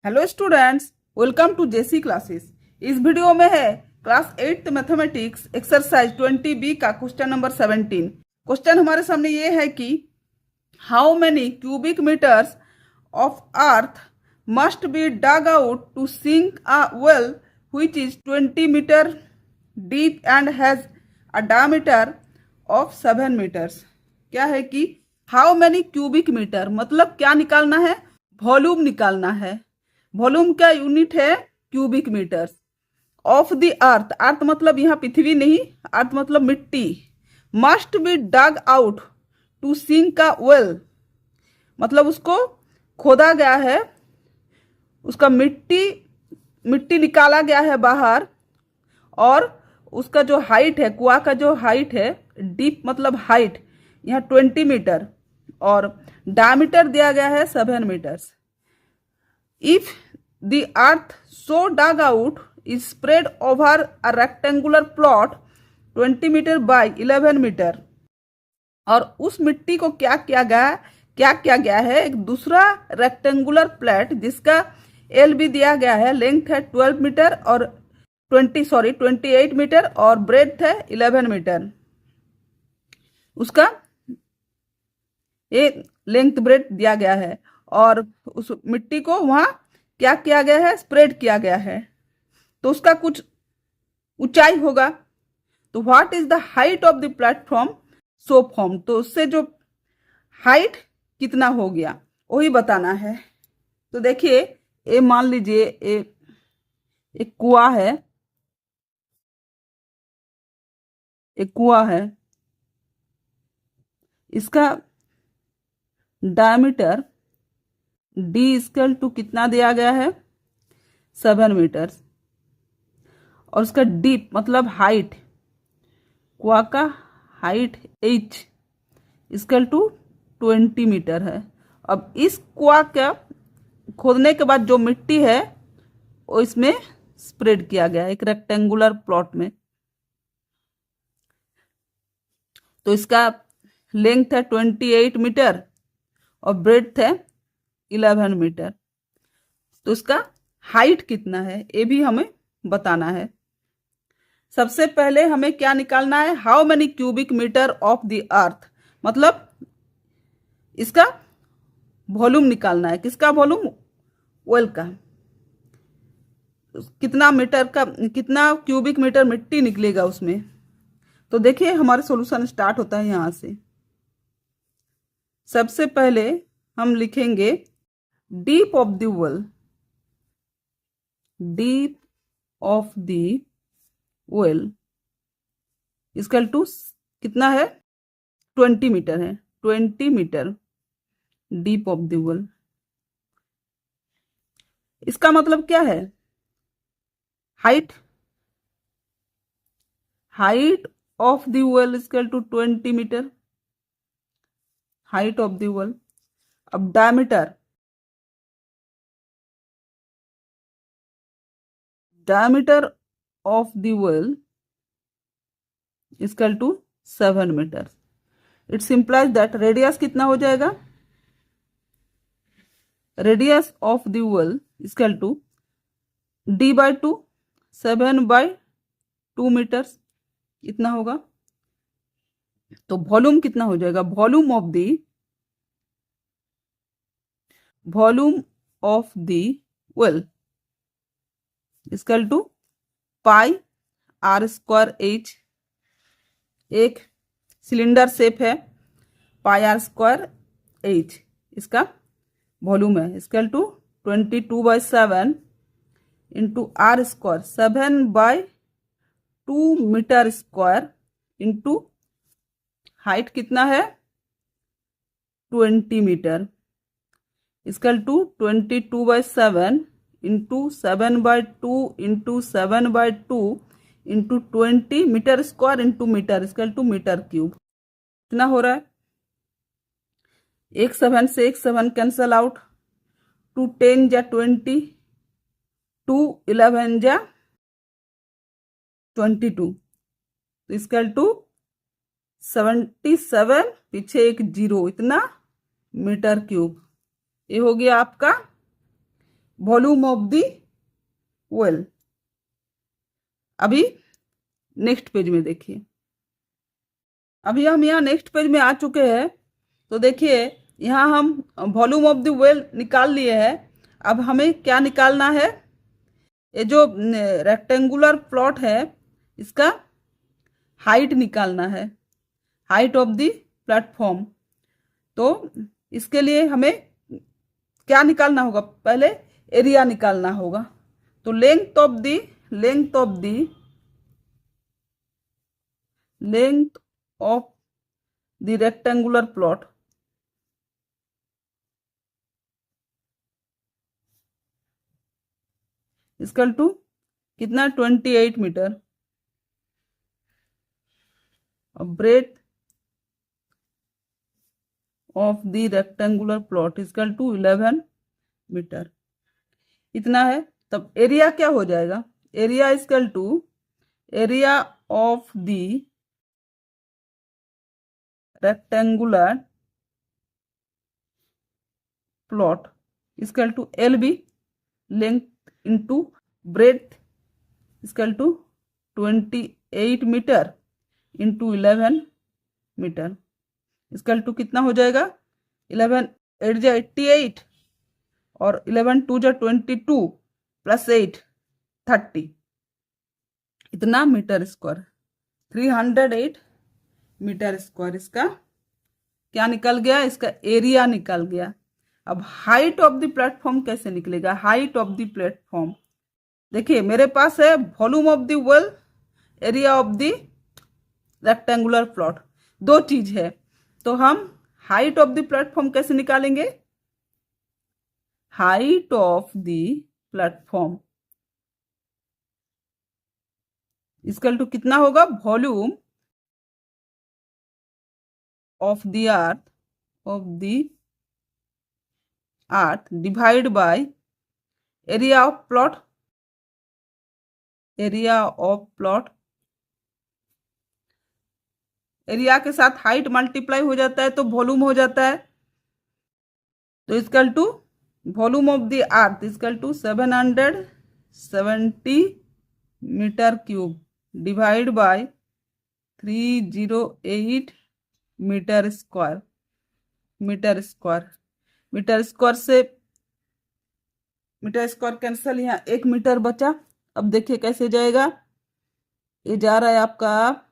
Hello students, welcome to JC classes. इस video में है class 8th mathematics exercise 20B का क्वेश्चन नंबर 17। क्वेश्चन हमारे सामने ये है कि how many cubic metres of earth must be dug out to sink a well which is 20 metre deep and has a diameter of 7 metres. क्या है कि how many cubic metre मतलब क्या निकालना है? वॉल्यूम निकालना है। वॉल्यूम का यूनिट है cubic metres. Of the earth, earth मतलब यहाँ पृथ्वी नहीं, अर्थ मतलब मिट्टी। Must be dug out to sink का वेल मतलब उसको खोदा गया है, उसका मिट्टी निकाला गया है बाहर, और उसका जो हाइट है, कुआं का जो हाइट है, डीप मतलब हाइट यहाँ 20 मीटर और डायमीटर दिया गया है 7 metres. If the earth so dug out is spread over a rectangular plot 20 metre by 11 metre, और उस मिट्टी को क्या किया गया है एक दूसरा रेक्टेंगुलर प्लेट जिसका एल भी दिया गया है, लेंथ है 12 मीटर और 28 मीटर और ब्रेड्थ है 11 मीटर। उसका ये लेंथ ब्रेड दिया गया है और उस मिट्टी को वहां क्या किया गया है? स्प्रेड किया गया है, तो उसका कुछ ऊंचाई होगा। तो what is the height of the platform so form, तो उससे जो हाइट कितना हो गया वही बताना है। तो देखिए, ये मान लीजिए एक कुआं है, एक कुआं है, इसका डायमीटर डी इक्वल टू कितना दिया गया है? 7 मीटर, और उसका डीप मतलब हाइट, कुआं का height H equal to 20 metre है। अब इस कुआं का खोदने के बाद जो मिट्टी है वो इसमें स्प्रेड किया गया है एक रेक्टेंगुलर प्लॉट में। तो इसका लेंथ है 28 मीटर और ब्रेड्थ है 11 मीटर। तो इसका हाइट कितना है ये भी हमें बताना है। सबसे पहले हमें क्या निकालना है? How many cubic metre of the earth मतलब इसका वॉल्यूम निकालना है। किसका वॉल्यूम? वेल का। कितना क्यूबिक मीटर मिट्टी निकलेगा उसमें। तो देखिए, हमारा सॉल्यूशन स्टार्ट होता है यहां से। सबसे पहले हम लिखेंगे deep of the well, deep of the well equal to कितना है? 20 मीटर है, 20 metre deep of the well. इसका मतलब क्या है? Height of the well equal to 20 metre, height of the well. अब diameter of the well equal to 7 metre. It's implies that radius कितना हो जाएगा? Radius of the well equal to D by 2, 7 by 2 metres, इतना होगा। तो volume कितना हो जाएगा? Volume of the well equal to pi R square H, एक सिलेंडर शेप है, पाई आर स्क्वायर एच इसका वॉल्यूम है, equal to 22/7 into R square, 7/2 metre square into height कितना है? 20 metre, equal to 22/7 into 7/2 into 7/2 into 20 metre square into metre equal to metre cube. कितना हो रहा है? एक 7 से एक 7 कैंसल आउट, 2 10 जा 20, 2 11 जा 22, इक्वल टू 77, पीछे एक जीरो, इतना मीटर क्यूब। ये हो गया आपका वॉल्यूम ऑफ द वेल। अभी नेक्स्ट पेज में देखिए, अभी हम यहाँ नेक्स्ट पेज में आ चुके हैं। तो देखिए यहाँ हम वॉल्यूम ऑफ द वेल निकाल लिए हैं। अब हमें क्या निकालना है, ये जो रेक्टेंगुलर प्लॉट है इसका हाइट निकालना है, हाइट ऑफ द प्लेटफॉर्म। तो इसके लिए हमें क्या निकालना होगा, पहले एरिया निकालना होगा। तो length of the rectangular plot equal to कितना, 28 metre. Breadth of the rectangular plot equal to 11 metre, इतना है। तब एरिया क्या हो जाएगा, area equal to area of the rectangular plot equal to LB, length into breadth equal to 28 metre into 11 metre equal to कितना हो जाएगा, 11 8 जा 88 और 11 2 जा 22 प्लस 8 30, इतना मीटर स्क्वायर, 308 मीटर स्क्वायर इसका क्या निकल गया, इसका एरिया निकल गया। अब हाइट ऑफ द प्लेटफॉर्म कैसे निकलेगा, हाइट ऑफ द प्लेटफॉर्म देखिए मेरे पास है volume of the well, area of the rectangular plot, दो चीज है। तो हम हाइट ऑफ द प्लेटफॉर्म कैसे निकालेंगे, height of the platform equal to कितना होगा, volume of the earth divide by area of plot, area of plot, area के साथ हाइट मल्टीप्लाई हो जाता है तो वॉल्यूम हो जाता है। तो equal to volume of the earth equal to 770 metre cube divide by 308 metre square, metre square, metre square से मीटर स्क्वायर कैंसल, यहाँ 1 मीटर बचा। अब देखिए कैसे जाएगा, ये जा रहा है आपका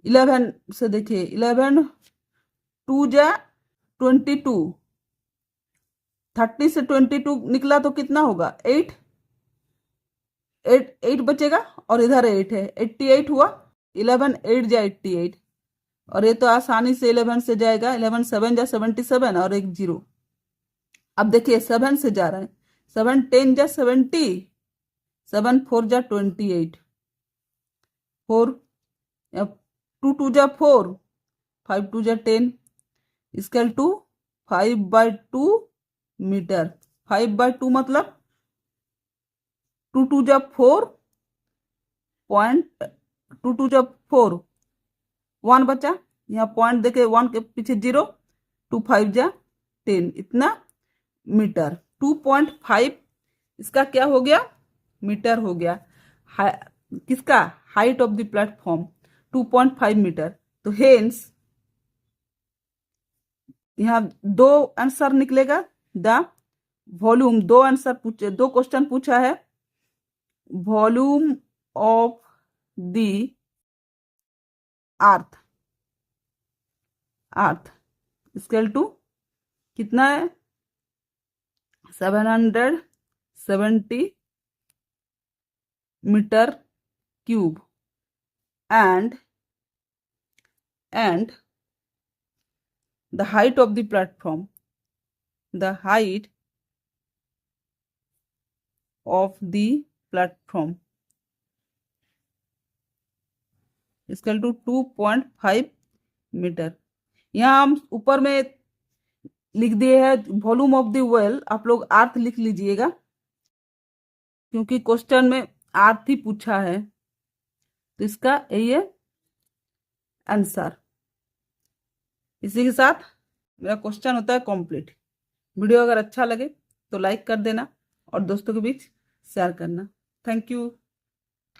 11 से, देखिए 11 2 जा 22, 30 से 22 निकला तो कितना होगा, 8 8 बचेगा और इधर 8 है, 88 हुआ, 11 8 जा 88 और ये तो आसानी से 11 से जाएगा, 11 7 जा 77 और एक 0। अब देखिए 7 से जा रहा है, 7 10 जा 70, 7 4 जा 28, 4 2 2 जा 4, 5 2 जा 10 इक्वल टू 5/2 मीटर। 5/2 मतलब 2 2 जा 4 पॉइंट, 2 2 जा 4, 1 बचा, यहाँ पॉइंट देखे 1 के पीछे 0, 2 5 जा 10, इतना मीटर। 2.5 इसका क्या हो गया, मीटर हो गया। किसका, height of the platform 2.5 metre. तो हेंस यहाँ दो आंसर निकलेगा, द वॉल्यूम, दो आंसर पूछे, दो क्वेश्चन पूछा है, volume of the earth, earth equal to कितना है, 770 metre cube and the height of the platform, the height of the platform equal to 2.5 metre. यहाँ हम ऊपर में लिख दिए है वॉल्यूम ऑफ द वेल, आप लोग अर्थ लिख लीजिएगा क्योंकि क्वेश्चन में अर्थ ही पूछा है। तो इसका यही है आंसर। इसी के साथ मेरा क्वेश्चन होता है कंप्लीट। वीडियो अगर अच्छा लगे तो लाइक कर देना और दोस्तों के बीच शेयर करना। Thank you.